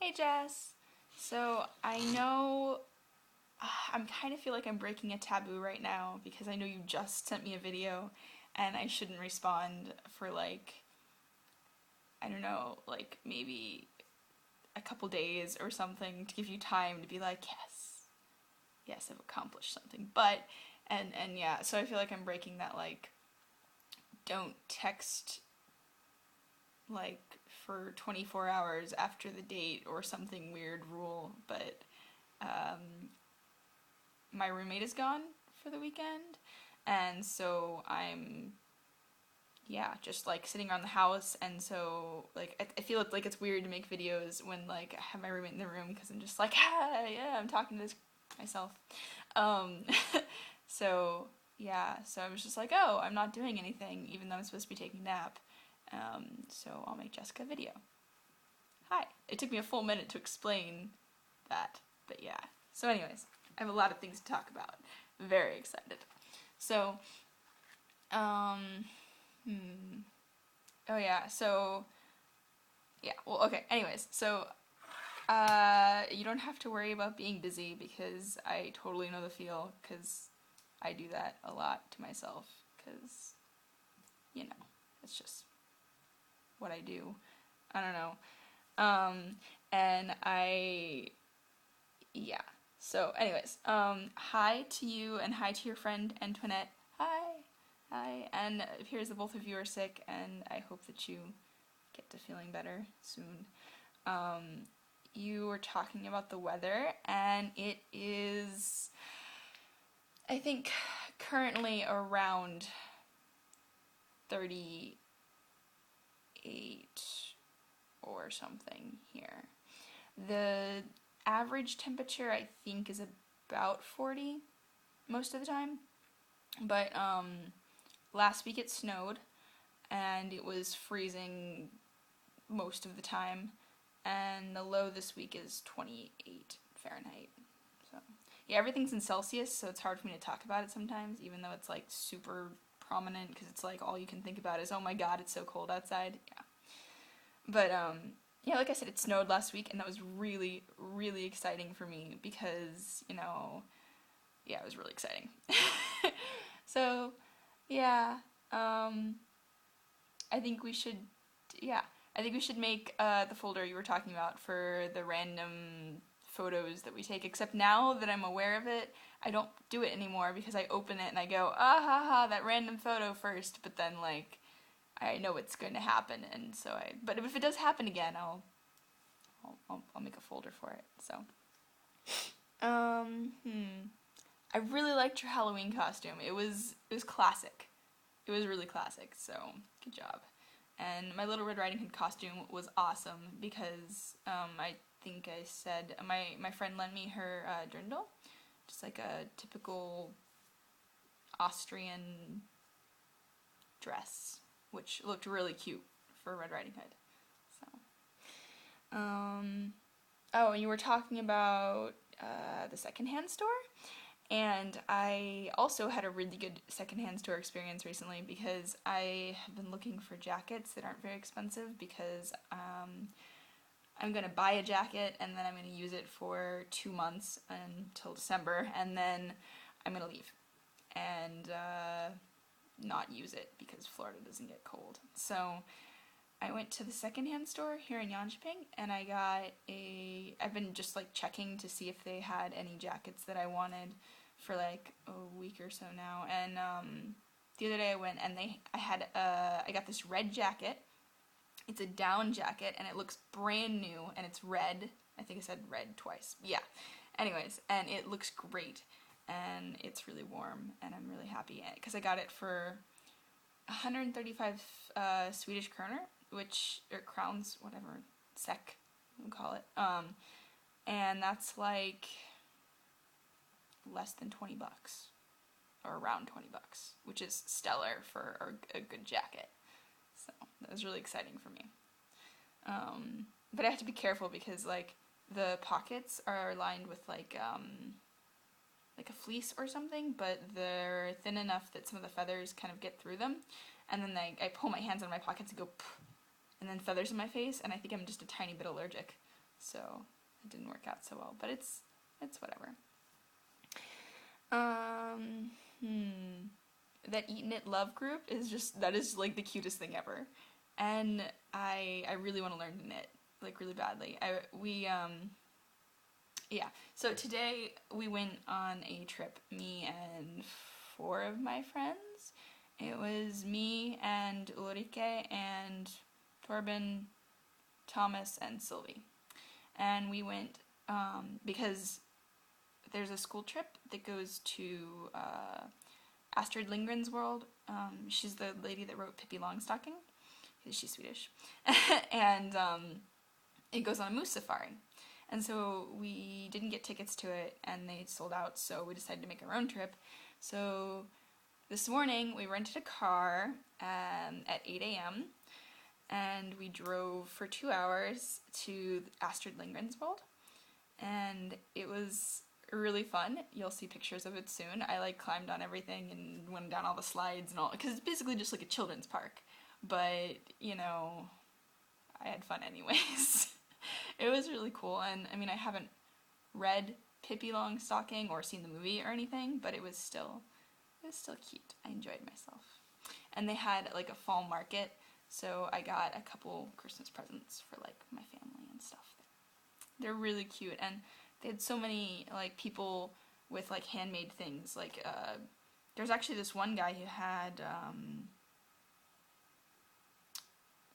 Hey Jess! So I know I'm kind of feel like I'm breaking a taboo right now because I know you just sent me a video and I shouldn't respond for like, I don't know, like maybe a couple days or something to give you time to be like, yes, I've accomplished something. But, and yeah, so I feel like I'm breaking that like, don't text like for 24 hours after the date or something weird rule, but my roommate is gone for the weekend, and so I'm just like sitting around the house, and so like I feel like it's weird to make videos when like I have my roommate in the room because I'm just like yeah, I'm talking to myself. Um, so so I was just like, oh, I'm not doing anything even though I'm supposed to be taking a nap. So I'll make Jessica a video. Hi. It took me a full minute to explain that, but yeah. So anyways, I have a lot of things to talk about. Very excited. So, oh yeah, so, yeah, well, okay, anyways, so, you don't have to worry about being busy because I totally know the feel, because I do that a lot to myself, because, it's just what I do. I don't know. And yeah. So, anyways, hi to you and hi to your friend Antoinette. Hi. Hi. And it appears that both of you are sick, and I hope that you get to feeling better soon. You were talking about the weather, and it is, I think, currently around 38 or something here. The average temperature, I think, is about 40 most of the time. But last week it snowed, and it was freezing most of the time. And the low this week is 28 Fahrenheit. So yeah, everything's in Celsius, so it's hard for me to talk about it sometimes, even though it's like super prominent because it's like all you can think about is, oh my god, it's so cold outside. Yeah. But yeah, like I said, it snowed last week, and that was really, really exciting for me because, yeah, it was really exciting. So, yeah, I think we should, yeah, I think we should make the folder you were talking about for the random photos that we take, except now that I'm aware of it, I don't do it anymore because I open it and I go, ah ha ha, that random photo first, but then, like, I know it's going to happen, and so but if it does happen again, I'll make a folder for it, so. I really liked your Halloween costume. It was classic. It was really classic, so good job. And my Little Red Riding Hood costume was awesome because I think I said my friend lent me her dirndl, just like a typical Austrian dress, which looked really cute for Red Riding Hood. So, oh, and you were talking about the secondhand store? And I also had a really good secondhand store experience recently because I have been looking for jackets that aren't very expensive because I'm going to buy a jacket and then I'm going to use it for 2 months until December, and then I'm going to leave and not use it because Florida doesn't get cold. So I went to the secondhand store here in Yanchiping, and I've been just like checking to see if they had any jackets that I wanted for like a week or so now, and the other day I went and I got this red jacket. It's a down jacket and it looks brand new and it's red. I think I said red twice. Yeah. Anyways, and it looks great and it's really warm and I'm really happy because I got it for 135 Swedish kroner, or crowns, whatever, SEK, we'll call it. And that's like less than 20 bucks, or around 20 bucks, which is stellar for a good jacket. So that was really exciting for me. But I have to be careful because like the pockets are lined with like a fleece or something, but they're thin enough that some of the feathers kind of get through them, and then I pull my hands out of my pockets and go, and then feathers in my face, and I think I'm just a tiny bit allergic. so it didn't work out so well, but it's whatever. That Eat Knit Love group that is like the cutest thing ever, and I really want to learn to knit, like really badly. Yeah, so today we went on a trip, me and 4 of my friends. It was me and Ulrike and Torben, Thomas, and Sylvie. And we went because there's a school trip that goes to Astrid Lindgren's world. She's the lady that wrote Pippi Longstocking. She's Swedish. And it goes on a moose safari. And so we didn't get tickets to it, and they sold out, so we decided to make our own trip. So this morning we rented a car at 8 a.m., and we drove for 2 hours to Astrid Lindgren's world. And it was really fun. You'll see pictures of it soon. I like climbed on everything and went down all the slides and all, because it's basically just like a children's park. But, you know, I had fun anyways. It was really cool, and I mean, I haven't read Pippi Longstocking or seen the movie or anything, but it was still cute. I enjoyed myself. And they had like a fall market, so I got a couple Christmas presents for like my family and stuff. They're really cute, and they had so many like people with like handmade things. Like there's actually this one guy who had I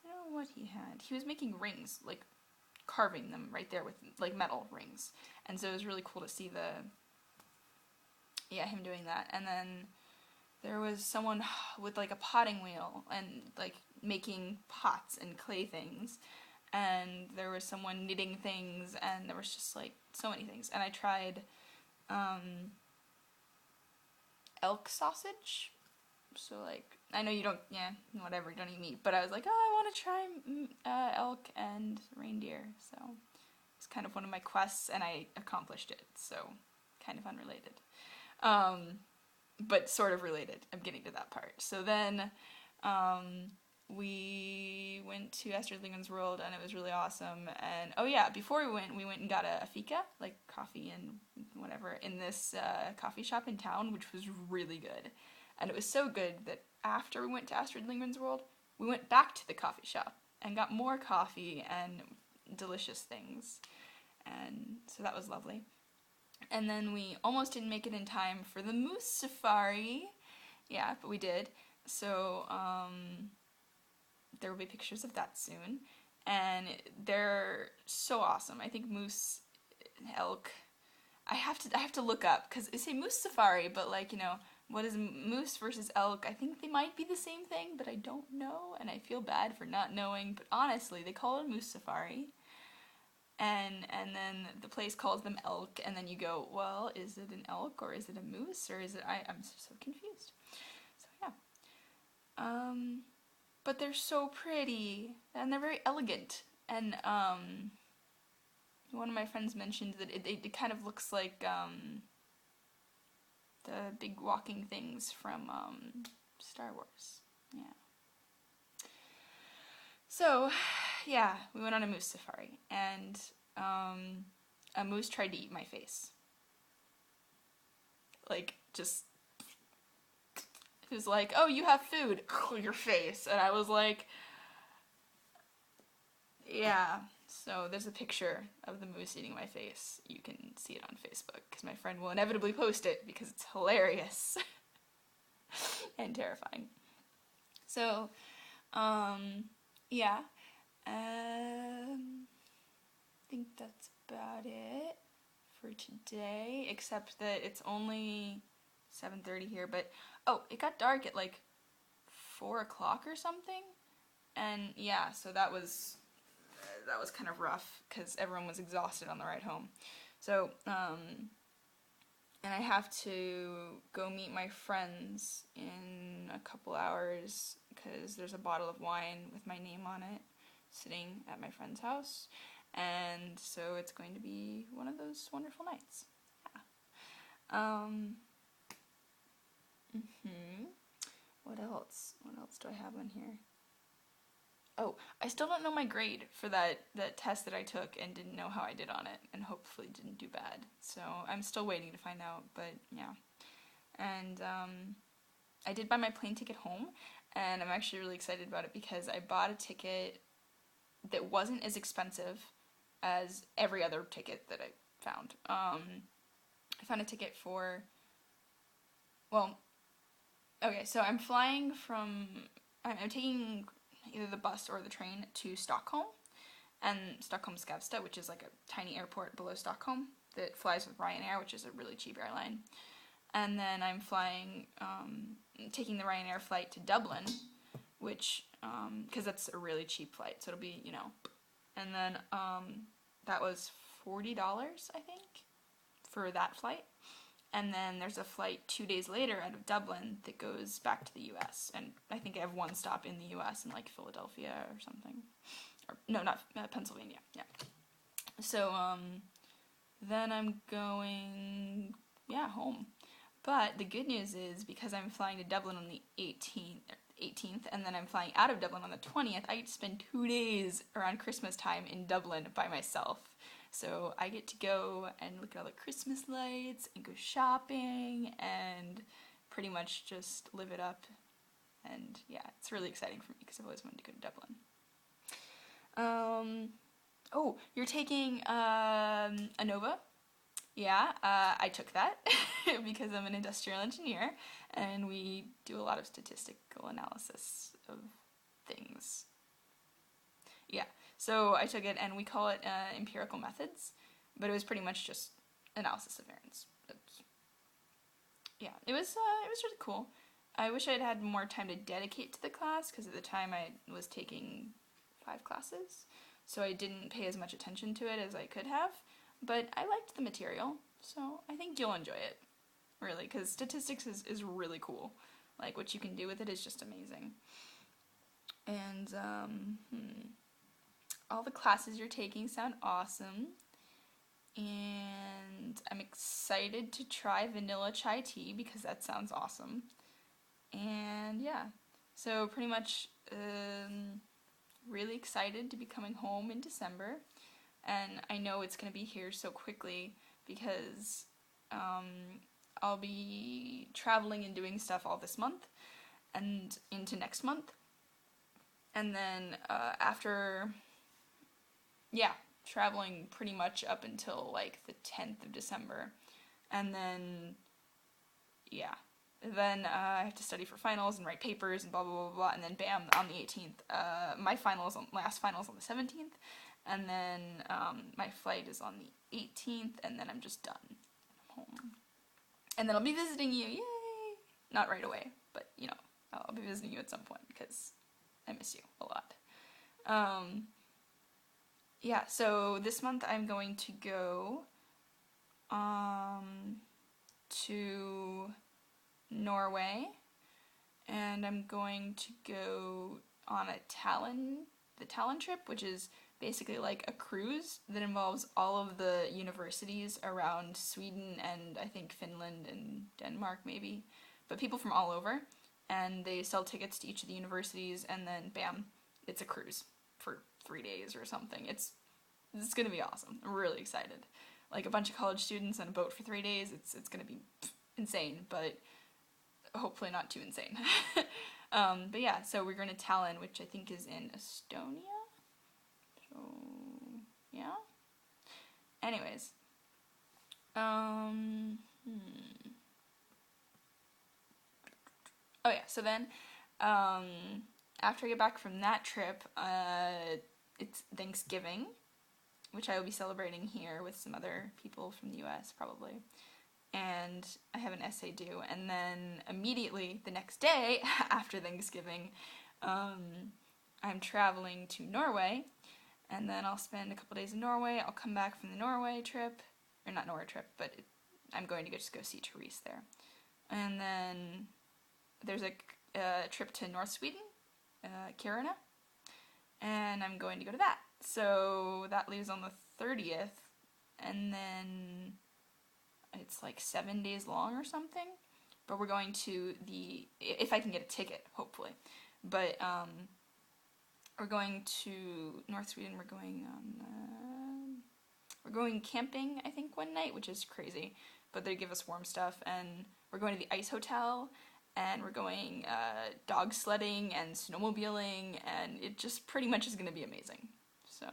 don't know what he had. He was making rings, like carving them right there with like metal rings, and so it was really cool to see him doing that. And then there was someone with like a potting wheel and like making pots and clay things, and there was someone knitting things, and there was just like so many things. And I tried elk sausage. So like, I know you don't, whatever, you don't eat meat, but I was like, oh, I want to try elk and reindeer. So it's kind of one of my quests, and I accomplished it. So kind of unrelated, but sort of related. I'm getting to that part. So then we went to Astrid Lindgren's World, and it was really awesome. And oh yeah, before we went and got a fika, like coffee and whatever, in this coffee shop in town, which was really good. And it was so good that after we went to Astrid Lindgren's World, we went back to the coffee shop and got more coffee and delicious things. And so that was lovely. And then we almost didn't make it in time for the moose safari. Yeah, but we did. So there will be pictures of that soon. And they're so awesome. I think moose, elk, I have to look up, because they say moose safari, but like, you know, what is moose versus elk? I think they might be the same thing, but I don't know, and I feel bad for not knowing. But honestly, they call it a moose safari, and then the place calls them elk, and then you go, well, is it an elk or is it a moose, or is it? I'm so confused. So yeah, but they're so pretty and they're very elegant, and one of my friends mentioned that it kind of looks like the big walking things from Star Wars. Yeah. So, yeah, we went on a moose safari, and a moose tried to eat my face. Like, just, it was like, oh, you have food, your face. And I was like, yeah. So there's a picture of the moose eating my face. You can see it on Facebook, because my friend will inevitably post it, because it's hilarious and terrifying. So, yeah. I think that's about it for today, except that it's only 7:30 here, but, oh, it got dark at like 4 o'clock or something, and yeah, so that was kind of rough, because everyone was exhausted on the ride home. So, and I have to go meet my friends in a couple hours, because there's a bottle of wine with my name on it sitting at my friend's house, and so it's going to be one of those wonderful nights. Yeah. What else? What else do I have on here? Oh, I still don't know my grade for that test that I took and didn't know how I did on it and hopefully didn't do bad. So I'm still waiting to find out, but yeah. And I did buy my plane ticket home, and I'm actually really excited about it because I bought a ticket that wasn't as expensive as every other ticket that I found. I found a ticket for, well, okay, so I'm flying from, I'm taking either the bus or the train to Stockholm, and Stockholm Skavsta, which is like a tiny airport below Stockholm that flies with Ryanair, which is a really cheap airline. And then I'm flying, taking the Ryanair flight to Dublin, which, because that's a really cheap flight, so it'll be, and then that was $40, I think, for that flight. And then there's a flight 2 days later out of Dublin that goes back to the US. And I think I have one stop in the US in like Philadelphia or something. Or, no, not Pennsylvania. Yeah. So then I'm going, yeah, home. But the good news is because I'm flying to Dublin on the 18th, and then I'm flying out of Dublin on the 20th, I get to spend 2 days around Christmas time in Dublin by myself. So I get to go and look at all the Christmas lights and go shopping and pretty much just live it up. And yeah, it's really exciting for me because I've always wanted to go to Dublin. Oh, you're taking ANOVA? Yeah, I took that because I'm an industrial engineer and we do a lot of statistical analysis of things. Yeah, so I took it and we call it empirical methods, but it was pretty much just analysis of variance. Yeah, it was really cool. I wish I'd had more time to dedicate to the class because at the time I was taking 5 classes, so I didn't pay as much attention to it as I could have. But I liked the material, so I think you'll enjoy it, really, because statistics is really cool. Like, what you can do with it is just amazing. And, all the classes you're taking sound awesome. And I'm excited to try vanilla chai tea because that sounds awesome. And yeah, so pretty much really excited to be coming home in December. And I know it's going to be here so quickly because I'll be traveling and doing stuff all this month and into next month. And then after, yeah, traveling pretty much up until like the 10th of December. And then, yeah. Then I have to study for finals and write papers and blah, blah, blah, blah. And then bam, on the 18th. My last finals on the 17th. And then my flight is on the 18th, and then I'm just done. I'm home. And then I'll be visiting you, yay! Not right away, but, I'll be visiting you at some point, because I miss you a lot. Yeah, so this month I'm going to go to Norway, and I'm going to go on the Talon trip, which is basically like a cruise that involves all of the universities around Sweden and I think Finland and Denmark maybe, but people from all over, and they sell tickets to each of the universities, and then bam, it's a cruise for 3 days or something. It's gonna be awesome. I'm really excited. Like a bunch of college students on a boat for 3 days. It's gonna be insane, but hopefully not too insane. But yeah, so we're going to Tallinn, which I think is in Estonia. So yeah. Anyways, oh yeah. So then, after I get back from that trip, it's Thanksgiving, which I will be celebrating here with some other people from the U.S. probably. And I have an essay due, and then immediately the next day after Thanksgiving, I'm traveling to Norway, and then I'll spend a couple days in Norway. I'll come back from the Norway trip, or not Norway trip, but I'm going to just go see Therese there. And then there's a trip to North Sweden, Kiruna, and I'm going to go to that. So that leaves on the 30th, and then it's like 7 days long or something. But we're going to if I can get a ticket, hopefully. But we're going to North Sweden. We're going camping, I think, one night, which is crazy, but they give us warm stuff, and we're going to the ice hotel, and we're going dog sledding and snowmobiling, and it just pretty much is going to be amazing. So,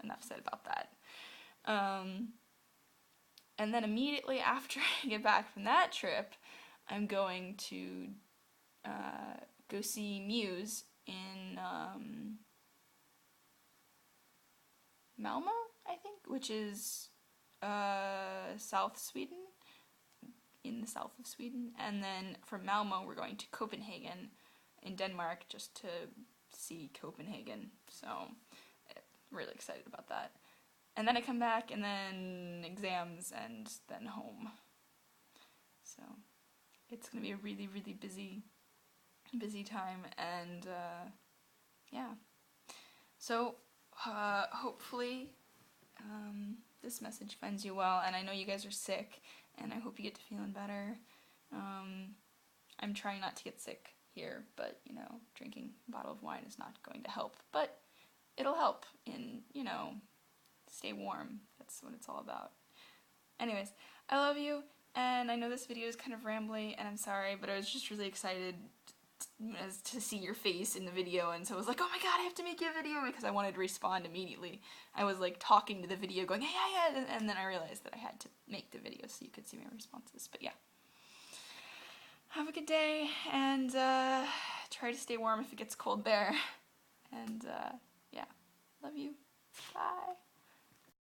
enough said about that. And then immediately after I get back from that trip, I'm going to go see Muse in Malmo, I think, which is South Sweden, in the south of Sweden. And then from Malmo, we're going to Copenhagen in Denmark just to see Copenhagen. So, really excited about that. And then I come back, and then exams, and then home. So, it's going to be a really, really busy time, and yeah. So, hopefully, this message finds you well, and I know you guys are sick, and I hope you get to feeling better. I'm trying not to get sick here, but, you know, drinking a bottle of wine is not going to help, but it'll help in, you know, stay warm. That's what it's all about. Anyways, I love you, and I know this video is kind of rambly, and I'm sorry, but I was just really excited to see your face in the video, and so I was like, oh my god, I have to make you a video, because I wanted to respond immediately. I was like talking to the video going, hey, and then I realized that I had to make the video so you could see my responses. But yeah, have a good day, and try to stay warm if it gets cold there, and yeah, love you, bye.